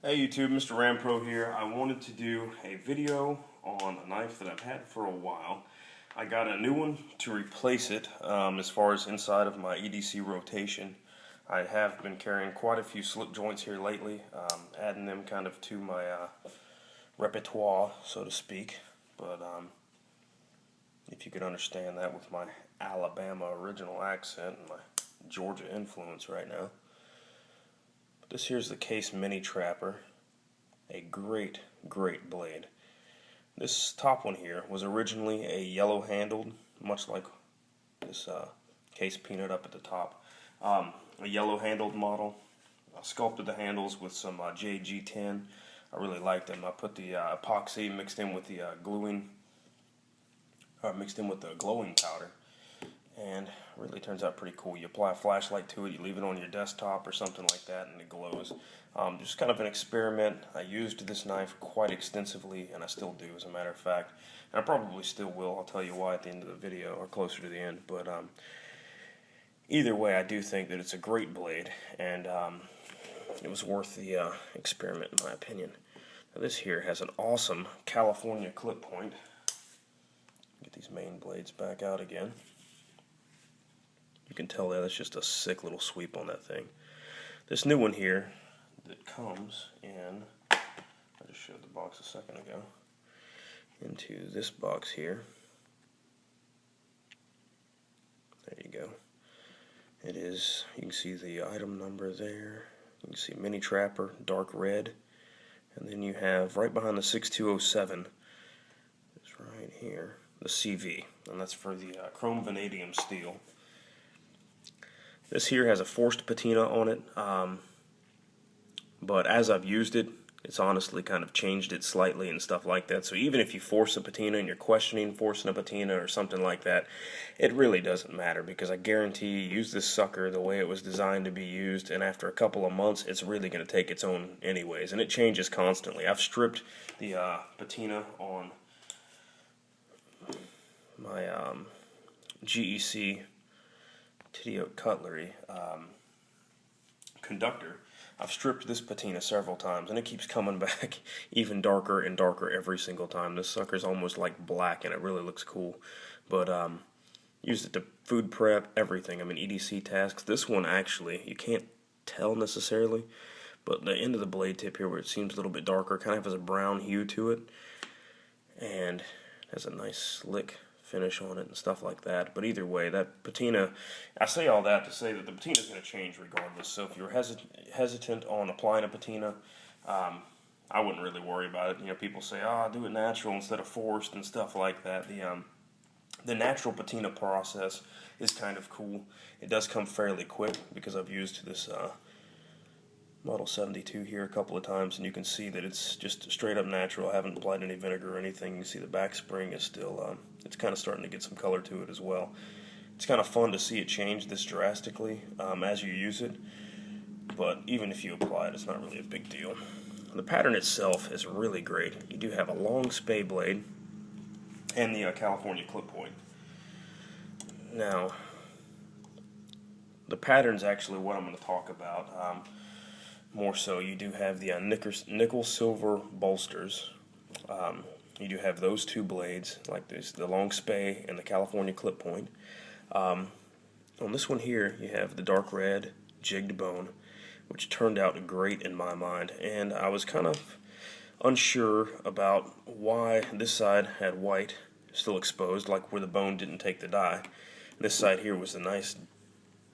Hey YouTube, MrRampro here. I wanted to do a video on a knife that I've had for a while. I got a new one to replace it as far as inside of my EDC rotation. I have been carrying quite a few slip joints here lately, adding them kind of to my repertoire, so to speak. But if you could understand that with my Alabama original accent and my Georgia influence right now. This here's the Case Mini Trapper, a great blade. This top one here was originally a yellow handled, much like this Case Peanut up at the top. A yellow handled model. I sculpted the handles with some JG10. I really liked them. I put the epoxy mixed in with the glowing powder, and really turns out pretty cool. You apply a flashlight to it, you leave it on your desktop or something like that, and it glows. Just kind of an experiment. I used this knife quite extensively, and I still do, as a matter of fact. And I probably still will. I'll tell you why at the end of the video, or closer to the end. But either way, I do think that it's a great blade, and it was worth the experiment, in my opinion. Now, this here has an awesome California clip point. Get these main blades back out again. You can tell that's just a sick little sweep on that thing. This new one here that comes in, I just showed the box a second ago, into this box here. There you go. It is, you can see the item number there. You can see Mini Trapper, dark red. And then you have, right behind the 6207, it's right here, the CV. And that's for the chrome vanadium steel. This here has a forced patina on it, but as I've used it, it's honestly kind of changed it slightly and stuff like that. So even if you force a patina and you're questioning forcing a patina or something like that, it really doesn't matter, because I guarantee you use this sucker the way it was designed to be used, and after a couple of months, it's really going to take its own anyways, and it changes constantly. I've stripped the patina on my GEC Titty-Oak Cutlery conductor. I've stripped this patina several times, and it keeps coming back even darker and darker every single time. This sucker's almost like black, and it really looks cool. But used it to food prep, everything. I mean, EDC tasks. This one actually, you can't tell necessarily, but the end of the blade tip here, where it seems a little bit darker, kind of has a brown hue to it, and has a nice slick finish on it and stuff like that. But either way, that patina, I say all that to say that the patina is going to change regardless. So if you're hesitant on applying a patina, I wouldn't really worry about it. You know, people say, "Oh, do it natural instead of forced" and stuff like that. The natural patina process is kind of cool. It does come fairly quick, because I've used this Model 72 here a couple of times, and you can see that it's just straight up natural. I haven't applied any vinegar or anything. You see the back spring is still, it's kind of starting to get some color to it as well. It's kind of fun to see it change this drastically as you use it, but even if you apply it, it's not really a big deal. The pattern itself is really great. You do have a long spay blade and the California clip point. Now, the pattern's actually what I'm going to talk about. More so, you do have the nickel silver bolsters. You do have those two blades, like this, the long spay and the California clip point. On this one here, you have the dark red jigged bone, which turned out great in my mind. And I was kind of unsure about why this side had white still exposed, like where the bone didn't take the dye. This side here was a nice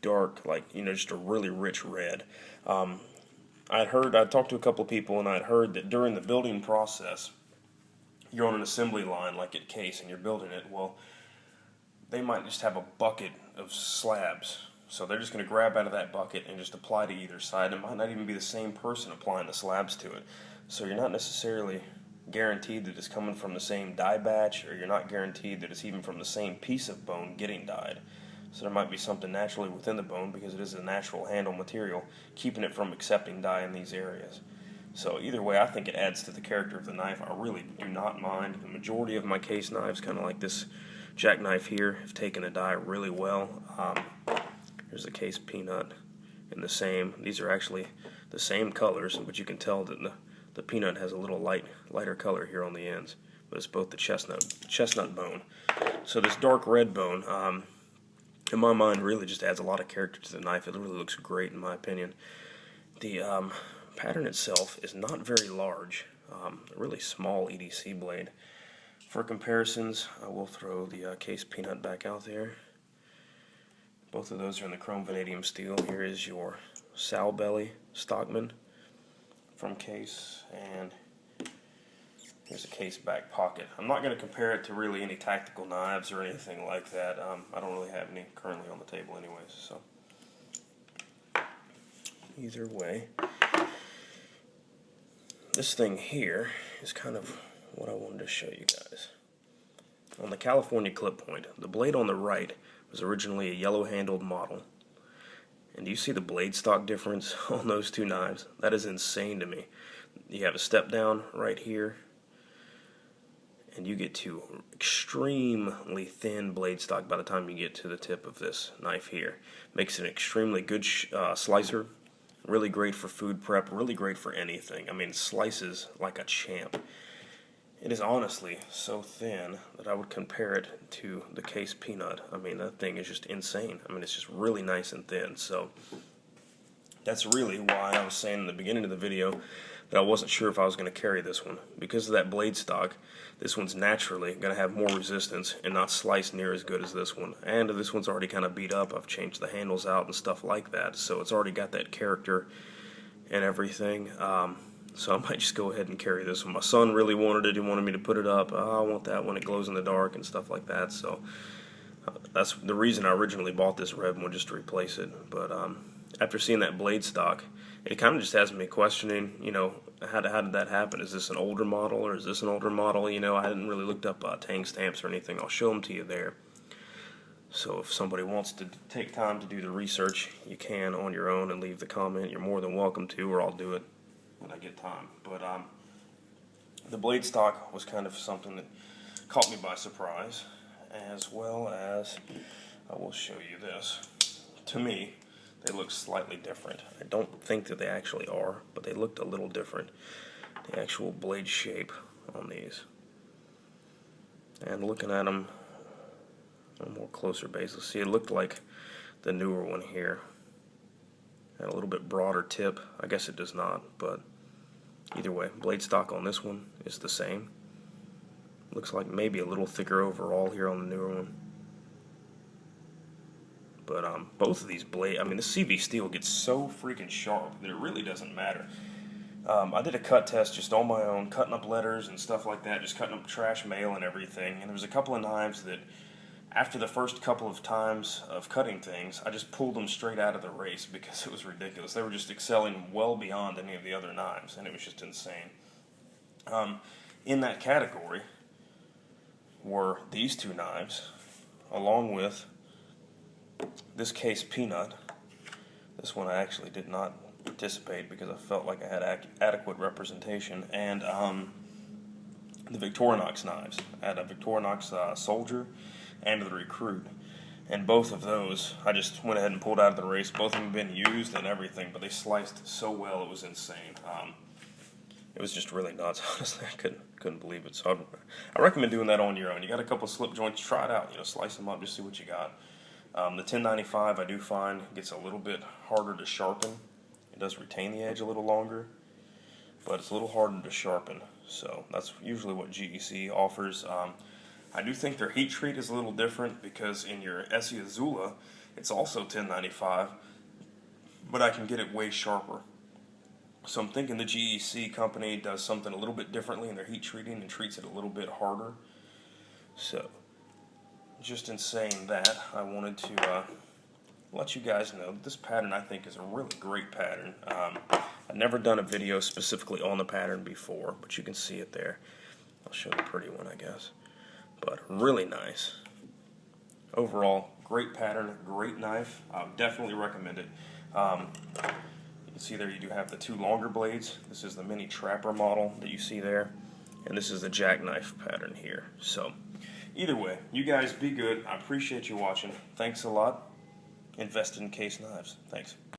dark, like, you know, just a really rich red. I'd talked to a couple of people, and I'd heard that during the building process, you're on an assembly line like at Case, and you're building it. Well, they might just have a bucket of slabs, so they're just going to grab out of that bucket and just apply to either side. It might not even be the same person applying the slabs to it, so you're not necessarily guaranteed that it's coming from the same dye batch, or you're not guaranteed that it's even from the same piece of bone getting dyed. So there might be something naturally within the bone, because it is a natural handle material, keeping it from accepting dye in these areas. So either way, I think it adds to the character of the knife. I really do not mind. The majority of my Case knives, kind of like this jackknife here, have taken a dye really well. Here's the Case Peanut, and the same. These are actually the same colors, but you can tell that the peanut has a little lighter color here on the ends. But it's both the chestnut bone. So this dark red bone, in my mind, really just adds a lot of character to the knife. It really looks great, in my opinion. The pattern itself is not very large, a really small EDC blade. For comparisons, I will throw the case peanut back out there. Both of those are in the chrome vanadium steel. Here is your sow belly Stockman from case, and here's a case back pocket. I'm not going to compare it to really any tactical knives or anything like that. I don't really have any currently on the table anyways, so either way, this thing here is kind of what I wanted to show you guys. On the California clip point, the blade on the right was originally a yellow-handled model. And do you see the blade stock difference on those two knives? That is insane to me. You have a step down right here, and you get to extremely thin blade stock by the time you get to the tip of this knife here. Makes it an extremely good slicer. Really great for food prep, really great for anything. I mean, slices like a champ. It is honestly so thin that I would compare it to the case peanut. I mean, that thing is just insane. I mean, it's just really nice and thin. So that's really why I was saying in the beginning of the video that I wasn't sure if I was going to carry this one. Because of that blade stock, this one's naturally going to have more resistance and not slice near as good as this one. And this one's already kind of beat up. I've changed the handles out and stuff like that. So it's already got that character and everything. So I might just go ahead and carry this one. My son really wanted it. He wanted me to put it up. Oh, I want that when it glows in the dark and stuff like that. So that's the reason I originally bought this red one, just to replace it. But after seeing that blade stock, it kind of just has me questioning, you know, how did that happen? Is this an older model or is this an older model? You know, I hadn't really looked up tang stamps or anything. I'll show them to you there. So if somebody wants to take time to do the research, you can on your own and leave the comment. You're more than welcome to, or I'll do it when I get time. But the blade stock was kind of something that caught me by surprise, as well as I will show you this. To me, they look slightly different. I don't think that they actually are, but they looked a little different. The actual blade shape on these. And looking at them on a more closer basis, see, it looked like the newer one here. Had a little bit broader tip. I guess it does not, but either way, blade stock on this one is the same. Looks like maybe a little thicker overall here on the newer one. But both of these blades, I mean, the CV steel gets so freaking sharp that it really doesn't matter. I did a cut test just on my own, cutting up letters and stuff like that, just cutting up trash mail and everything. And there was a couple of knives that, after the first couple of times of cutting things, I just pulled them straight out of the race because it was ridiculous. They were just excelling well beyond any of the other knives, and it was just insane. In that category were these two knives, along with this case peanut. This one I actually did not participate because I felt like I had adequate representation, and the Victorinox knives. I had a Victorinox Soldier and the Recruit, and both of those I just went ahead and pulled out of the race. Both of them have been used and everything, but they sliced so well, it was insane. It was just really nuts. Honestly, I couldn't believe it. So I recommend doing that on your own. You got a couple slip joints, try it out. You know, slice them up, just see what you got. The 1095 I do find gets a little bit harder to sharpen. It does retain the edge a little longer, but it's a little harder to sharpen. So that's usually what GEC offers. I do think their heat treat is a little different because in your Essie Azula, it's also 1095, but I can get it way sharper. So I'm thinking the GEC company does something a little bit differently in their heat treating and treats it a little bit harder. So just in saying that, I wanted to let you guys know that this pattern I think is a really great pattern. I've never done a video specifically on the pattern before, but you can see it there. I'll show the pretty one, I guess. But really nice. Overall, great pattern, great knife. I would definitely recommend it. You can see there you do have the two longer blades. This is the mini trapper model that you see there, and this is the jackknife pattern here. So either way, you guys be good. I appreciate you watching. Thanks a lot. Invest in case knives. Thanks.